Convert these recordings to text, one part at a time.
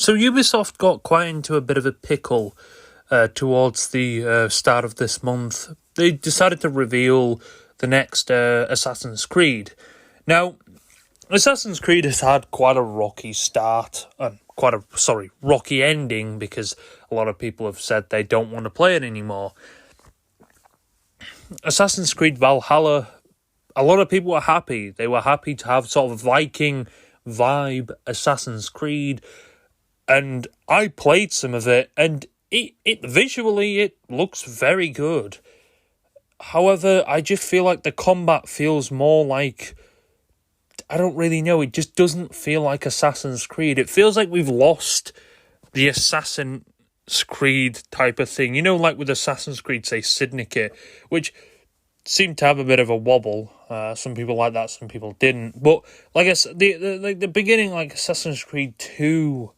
So Ubisoft got quite into a bit of a pickle towards the start of this month. They decided to reveal the next Assassin's Creed. Now, Assassin's Creed has had quite a rocky start, and rocky ending, because a lot of people have said they don't want to play it anymore. Assassin's Creed Valhalla, a lot of people were happy. They were happy to have sort of Viking vibe Assassin's Creed, and I played some of it, and it visually it looks very good. However, I just feel like the combat feels more like, I don't really know, it just doesn't feel like Assassin's Creed. It feels like we've lost the Assassin's Creed type of thing. You know, like with Assassin's Creed, say, Syndicate, which seemed to have a bit of a wobble. Some people like that, some people didn't. But, like I said, the beginning, like Assassin's Creed 2,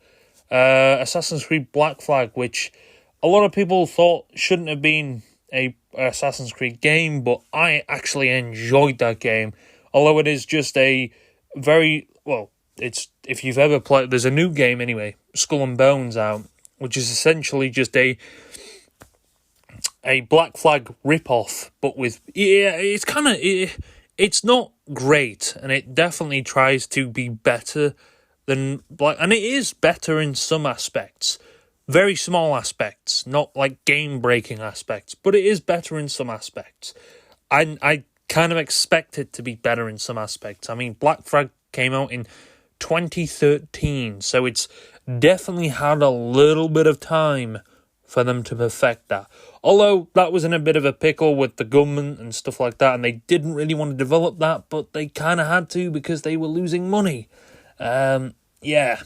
Assassin's Creed Black Flag, which a lot of people thought shouldn't have been a Assassin's Creed game, but I actually enjoyed that game. Although it is just a very, well, it's, if you've ever played, there's a new game anyway, Skull and Bones out, which is essentially just a Black Flag ripoff, but with, it's kind of, it's not great, and it definitely tries to be better than Black, and it is better in some aspects. Very small aspects, not like game-breaking aspects, but it is better in some aspects. I kind of expect it to be better in some aspects. I mean, Black Flag came out in 2013, so it's definitely had a little bit of time for them to perfect that. Although that was in a bit of a pickle with the government and stuff like that, and they didn't really want to develop that, but they kind of had to because they were losing money. Yeah.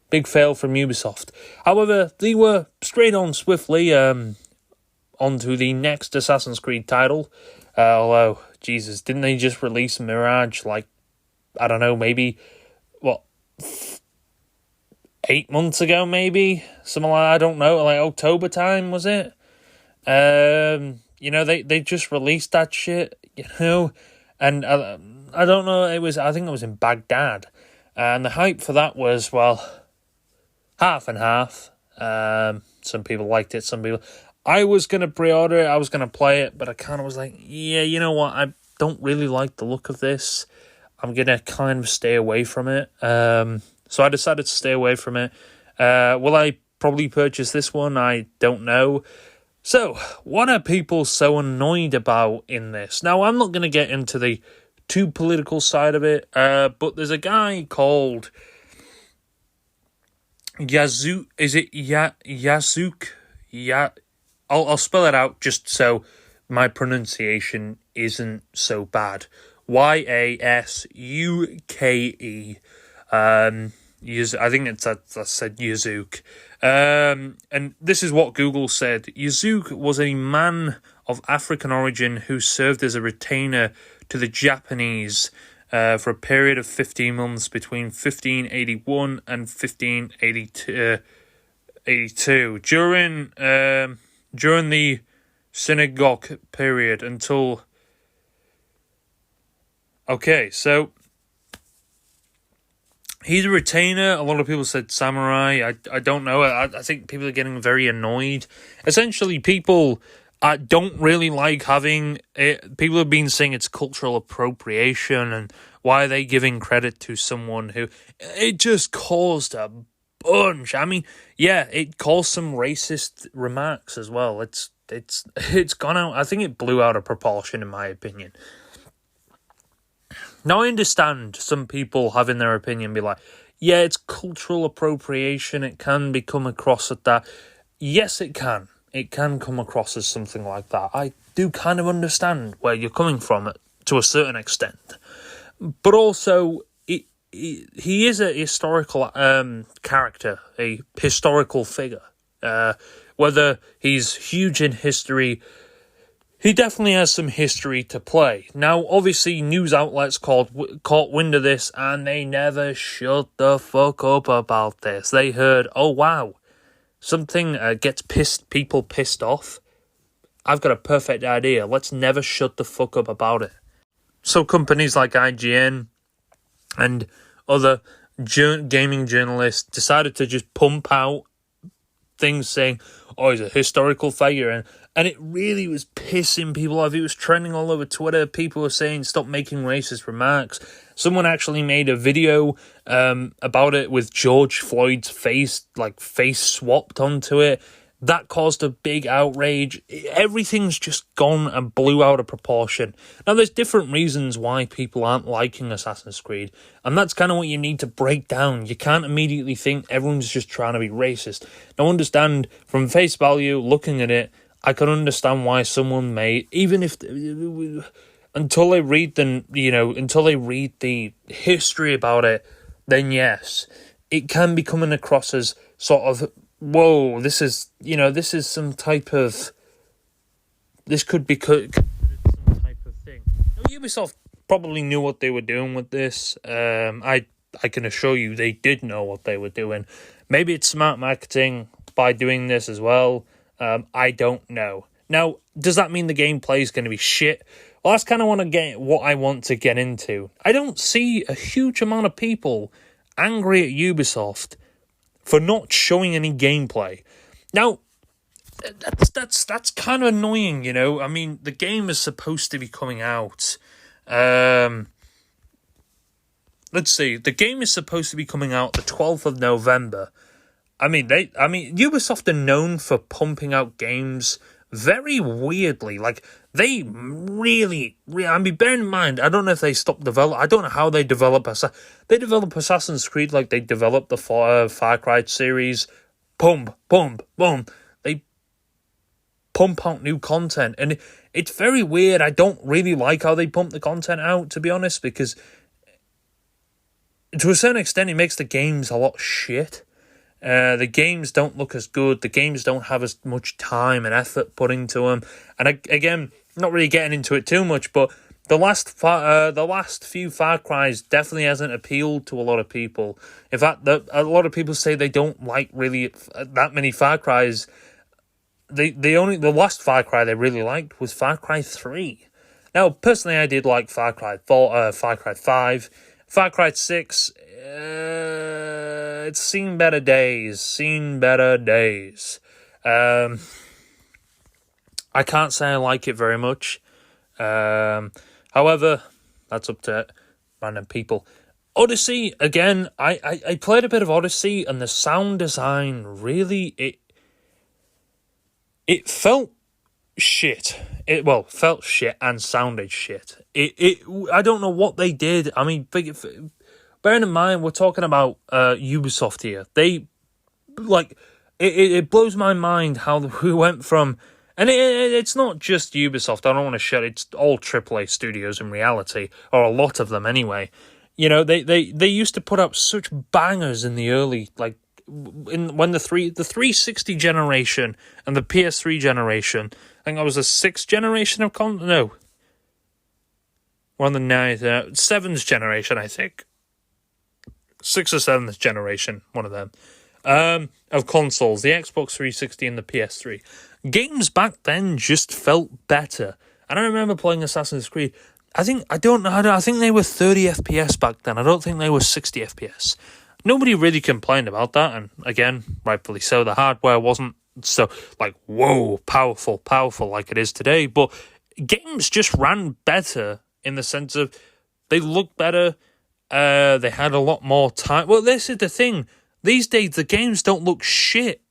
Big fail from Ubisoft. However, they were straight on swiftly onto the next Assassin's Creed title. Although, Jesus, didn't they just release Mirage, like, I don't know, maybe, 8 months ago, maybe? Something like that, I don't know, like October time, was it? They just released that shit, and I don't know, I think it was in Baghdad. And the hype for that was, well, half and half. Some people liked it, some people... I was going to pre-order it, I was going to play it, but I kind of was like, yeah, you know what, I don't really like the look of this. I'm going to kind of stay away from it. So I decided to stay away from it. Will I probably purchase this one? I don't know. So, what are people so annoyed about in this? Now, I'm not going to get into the too political side of it, but there's a guy called Yazoo. Is it Yazook? I'll spell it out just so my pronunciation isn't so bad. Yasuke. I think I said Yazook. And this is what Google said. Yazook was a man of African origin who served as a retainer to the Japanese for a period of 15 months between 1581 and 1582. During the synagogue period until... Okay, so he's a retainer. A lot of people said samurai. I don't know. I think people are getting very annoyed. Essentially, people don't really like having it. People have been saying it's cultural appropriation, and why are they giving credit to someone who... It just caused a bunch. I mean, yeah, it caused some racist remarks as well. It's gone out. I think it blew out of proportion, in my opinion. Now, I understand some people having their opinion be like, yeah, it's cultural appropriation. It can be come across at that. Yes, it can. It can come across as something like that. I do kind of understand where you're coming from to a certain extent. But also, he is a historical character, a historical figure. Whether he's huge in history, he definitely has some history to play. Now, obviously, news outlets caught wind of this, and they never shut the fuck up about this. They heard, oh wow, something gets people pissed off. I've got a perfect idea. Let's never shut the fuck up about it. So companies like IGN and other gaming journalists decided to just pump out things saying, "Oh, he's a historical figure," and it really was pissing people off. It was trending all over Twitter. People were saying, "Stop making racist remarks." Someone actually made a video about it with George Floyd's face swapped onto it. That caused a big outrage. Everything's just gone and blew out of proportion. Now, there's different reasons why people aren't liking Assassin's Creed, and that's kind of what you need to break down. You can't immediately think everyone's just trying to be racist. Now, understand, from face value, looking at it, I can understand why someone may, even if, until they read the history about it, then yes, it can be coming across as sort of, whoa, this is some type of, this could be some type of thing. Now, Ubisoft probably knew what they were doing with this. I can assure you they did know what they were doing. Maybe it's smart marketing by doing this as well. I don't know. Now, does that mean the gameplay is going to be shit? Well, that's kind of what I want to get into. I don't see a huge amount of people angry at Ubisoft for not showing any gameplay. Now, that's kind of annoying, you know. I mean, the game is supposed to be coming out. Let's see. The game is supposed to be coming out the 12th of November. I mean, Ubisoft are known for pumping out games very weirdly. Like, they really, I mean, bear in mind, I don't know if they stopped develop. I don't know how they develop. They develop Assassin's Creed like they developed the Far Cry series. Boom, boom, boom. They pump out new content, and it's very weird. I don't really like how they pump the content out, to be honest, because to a certain extent, it makes the games a lot shit. The games don't look as good. The games don't have as much time and effort put into them. And again, not really getting into it too much, but the last few Far Cries definitely hasn't appealed to a lot of people. In fact, a lot of people say they don't like really that many Far Cries. The last Far Cry they really liked was Far Cry 3. Now, personally, I did like Far Cry 4, Far Cry 5, Far Cry 6. It's seen better days. I can't say I like it very much. However, that's up to random people. Odyssey, again, I played a bit of Odyssey, and the sound design really, it felt shit. It felt shit and sounded shit. I don't know what they did. I mean, bearing in mind, we're talking about Ubisoft here. They, it blows my mind how we went from, and it's not just Ubisoft, I don't want to shut, it's all AAA studios in reality, or a lot of them anyway. You know, they used to put out such bangers in the early, when the 360 generation and the PS3 generation, I think that was the 6th generation of we're on the 7th generation, I think. 6th or 7th generation, one of them, of consoles, the Xbox 360 and the PS3. Games back then just felt better. And I remember playing Assassin's Creed. I think they were 30 FPS back then. I don't think they were 60 FPS. Nobody really complained about that, and again, rightfully so, the hardware wasn't so, whoa, powerful like it is today, but games just ran better in the sense of they looked better, they had a lot more time. Well, this is the thing. These days, the games don't look shit.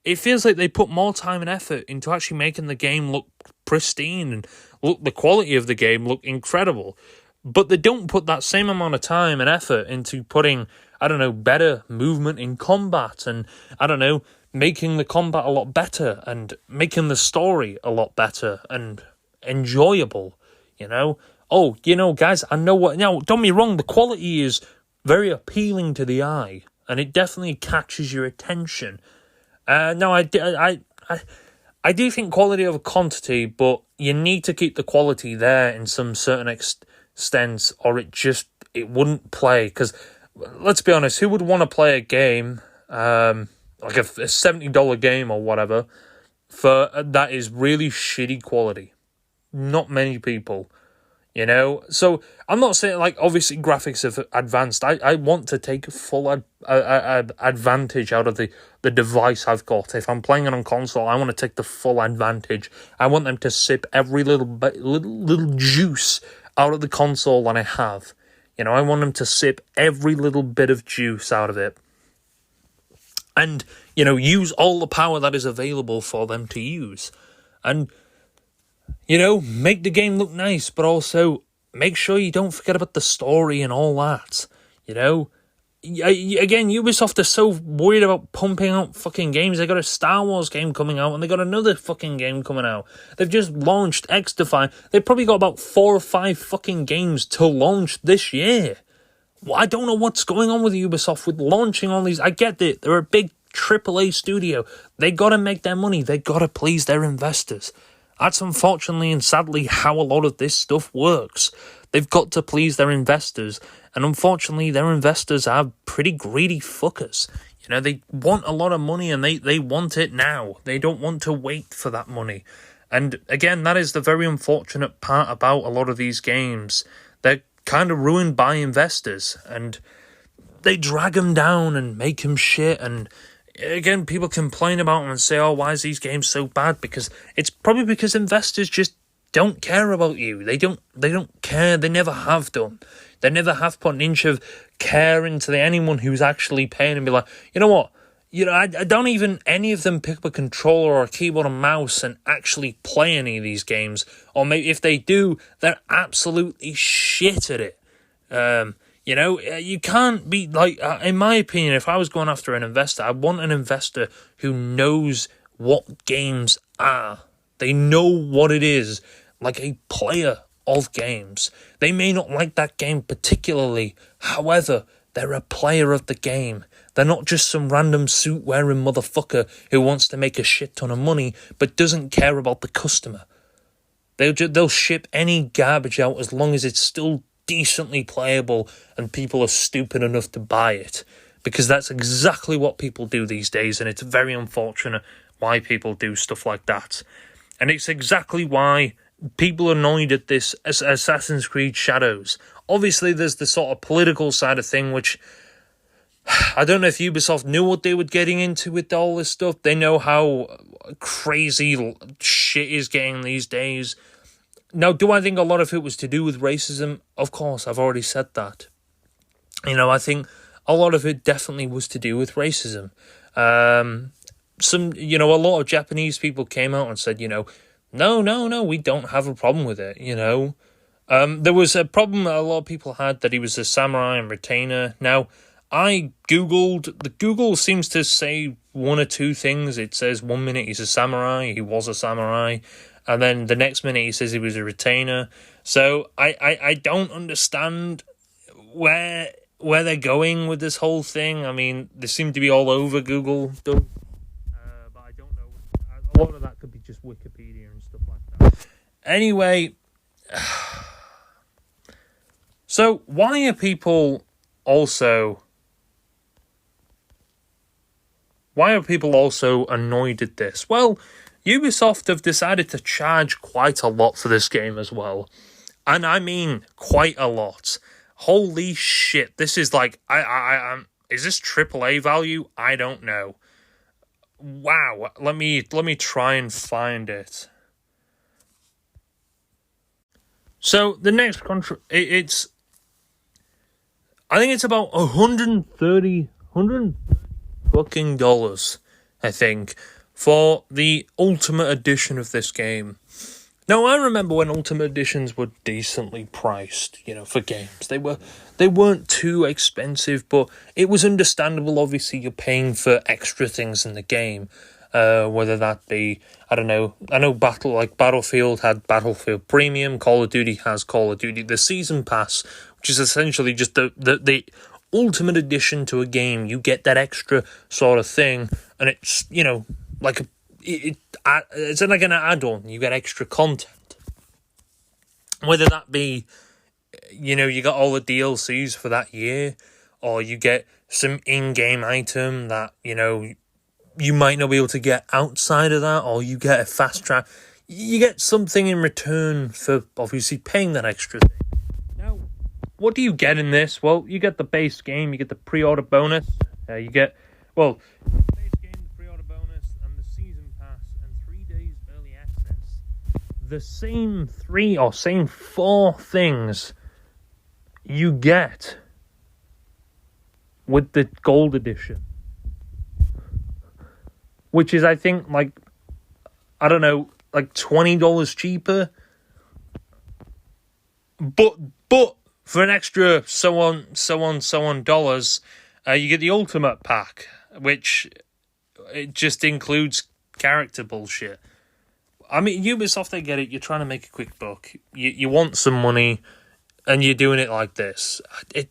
It feels like they put more time and effort into actually making the game look pristine and the quality of the game look incredible. But they don't put that same amount of time and effort into putting, better movement in combat and, making the combat a lot better and making the story a lot better and enjoyable, Oh, guys, I know what... Now, don't get me wrong, the quality is very appealing to the eye, and it definitely catches your attention. No, I do think quality over quantity, but you need to keep the quality there in some certain extent, or it wouldn't play. Because, let's be honest, who would want to play a game, like a $70 game or whatever, that is really shitty quality? Not many people. You know, so I'm not saying, like, obviously graphics have advanced. I want to take full advantage out of the device I've got. If I'm playing it on console, I want to take the full advantage. I want them to sip every little bit, little juice out of the console that I have. You know, I want them to sip every little bit of juice out of it. And, you know, use all the power that is available for them to use. And, you know, make the game look nice, but also make sure you don't forget about the story and all that. You know, again, Ubisoft are so worried about pumping out fucking games. They got a Star Wars game coming out, and they got another fucking game coming out. They've just launched XDefiant. They've probably got about 4 or 5 fucking games to launch this year. Well, I don't know what's going on with Ubisoft with launching all these. I get it. They're a big AAA studio. They got to make their money. They got to please their investors. That's unfortunately and sadly how a lot of this stuff works. They've got to please their investors, and unfortunately their investors are pretty greedy fuckers. You know, they want a lot of money and they want it now. They don't want to wait for that money. And again, that is the very unfortunate part about a lot of these games. They're kind of ruined by investors, and they drag them down and make them shit. And again, people complain about them and say, oh, why is these games so bad? Because it's probably because investors just don't care about you. They don't care. They never have done. They never have put an inch of care into anyone who's actually paying and be like, you know what? You know, I don't even any of them pick up a controller or a keyboard and mouse and actually play any of these games. Or maybe if they do, they're absolutely shit at it. You know, you can't be like, in my opinion, if I was going after an investor, I want an investor who knows what games are. They know what it is, like a player of games. They may not like that game particularly, however, they're a player of the game. They're not just some random suit-wearing motherfucker who wants to make a shit ton of money but doesn't care about the customer. They'll ship any garbage out as long as it's still decently playable and people are stupid enough to buy it, because that's exactly what people do these days, and it's very unfortunate why people do stuff like that. And it's exactly why people are annoyed at this Assassin's Creed Shadows. Obviously there's the sort of political side of thing, which I don't know if Ubisoft knew what they were getting into with all this stuff. They know how crazy shit is getting these days. Now, do I think a lot of it was to do with racism? Of course, I've already said that. You know, I think a lot of it definitely was to do with racism. A lot of Japanese people came out and said, you know, no, we don't have a problem with it, you know. There was a problem that a lot of people had, that he was a samurai and retainer. Now, I Googled, the Google seems to say one or two things. It says 1 minute he's a samurai, he was a samurai, and then the next minute he says he was a retainer. So I don't understand where they're going with this whole thing. I mean, they seem to be all over Google, but I don't know. A lot of that could be just Wikipedia and stuff like that. Anyway, so why are people also annoyed at this? Well, Ubisoft have decided to charge quite a lot for this game as well. And I mean quite a lot. Holy shit, this is like, is this AAA value? I don't know. Wow, let me try and find it. So the next contract, I think it's about $130 fucking dollars, I think, for the Ultimate Edition of this game. Now, I remember when Ultimate Editions were decently priced, you know, for games. They weren't too expensive, but it was understandable. Obviously, you're paying for extra things in the game, whether that be, I don't know. I know Battlefield had Battlefield Premium. Call of Duty has Call of Duty the Season Pass, which is essentially just the Ultimate Edition to a game. You get that extra sort of thing, and it's, you know, like it's like an add-on. You get extra content, whether that be, you know, you got all the DLCs for that year, or you get some in-game item that, you know, you might not be able to get outside of that, or you get a fast track. you get something in return for obviously paying that extra thing. Now, what do you get in this? Well, you get the base game, you get the pre-order bonus, you get, well, the base game, the pre-order bonus, and the season pass, and 3 days early access. The same same 4 things you get with the gold edition, which is, I think, like, I don't know, like $20 cheaper. But for an extra so on dollars, you get the Ultimate Pack, which it just includes character bullshit. I mean, Ubisoft, I get it. You're trying to make a quick buck. You want some money, and you're doing it like this.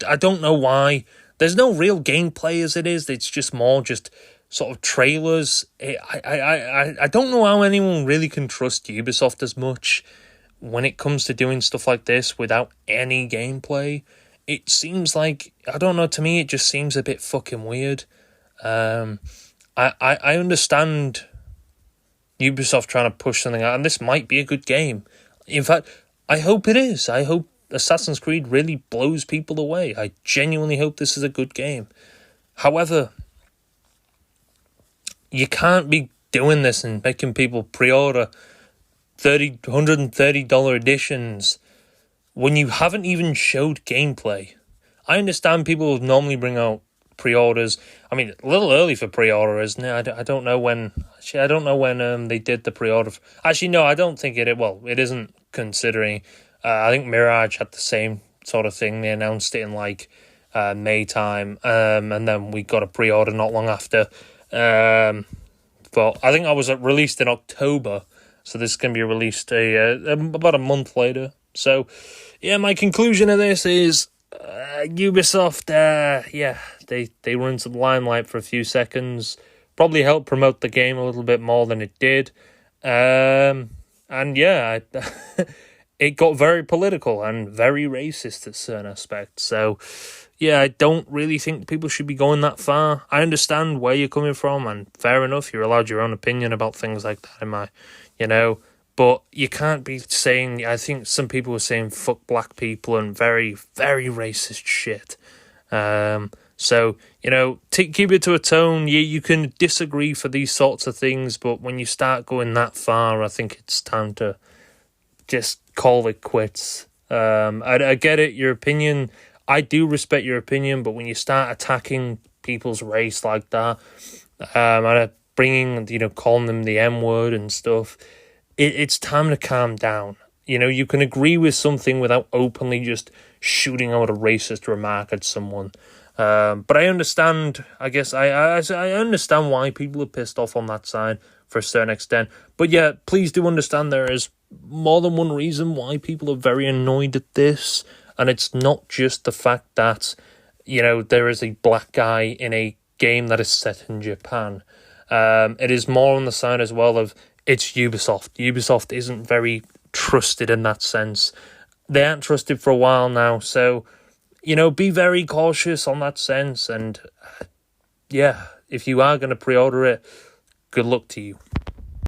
I don't know why. There's no real gameplay as it is. It's just more just sort of trailers. I don't know how anyone really can trust Ubisoft as much when it comes to doing stuff like this without any gameplay. It seems like, I don't know, to me it just seems a bit fucking weird. I understand Ubisoft trying to push something out, and this might be a good game. In fact, I hope it is. I hope Assassin's Creed really blows people away. I genuinely hope this is a good game. However, you can't be doing this and making people pre-order $130 editions when you haven't even showed gameplay. I understand people normally bring out pre-orders. I mean, a little early for pre-order, isn't it? I don't know when. Actually, I don't know when they did the pre-order. Actually, no, I don't think it. Well, it isn't, considering. I think Mirage had the same sort of thing. They announced it in like May time, and then we got a pre-order not long after. But I think I was released in October, so this is going to be released about a month later. So, yeah, my conclusion of this is Ubisoft, they were into the limelight for a few seconds. Probably helped promote the game a little bit more than it did. And yeah, it got very political and very racist at certain aspects. So, yeah, I don't really think people should be going that far. I understand where you're coming from, and fair enough, you're allowed your own opinion about things like that, but you can't be saying, I think some people were saying fuck black people and very, very racist shit. So, keep it to a tone. You can disagree for these sorts of things, but when you start going that far, I think it's time to just call it quits. I get it, your opinion. I do respect your opinion, but when you start attacking people's race like that, and calling them the M-word and stuff, it's time to calm down. You can agree with something without openly just shooting out a racist remark at someone. But I understand, I guess, I understand why people are pissed off on that side for a certain extent. But yeah, please do understand there is more than one reason why people are very annoyed at this. And it's not just the fact that, there is a black guy in a game that is set in Japan. It is more on the side as well of, it's Ubisoft. Ubisoft isn't very trusted in that sense. They aren't trusted for a while now, so, be very cautious on that sense. And, yeah, if you are going to pre-order it, good luck to you.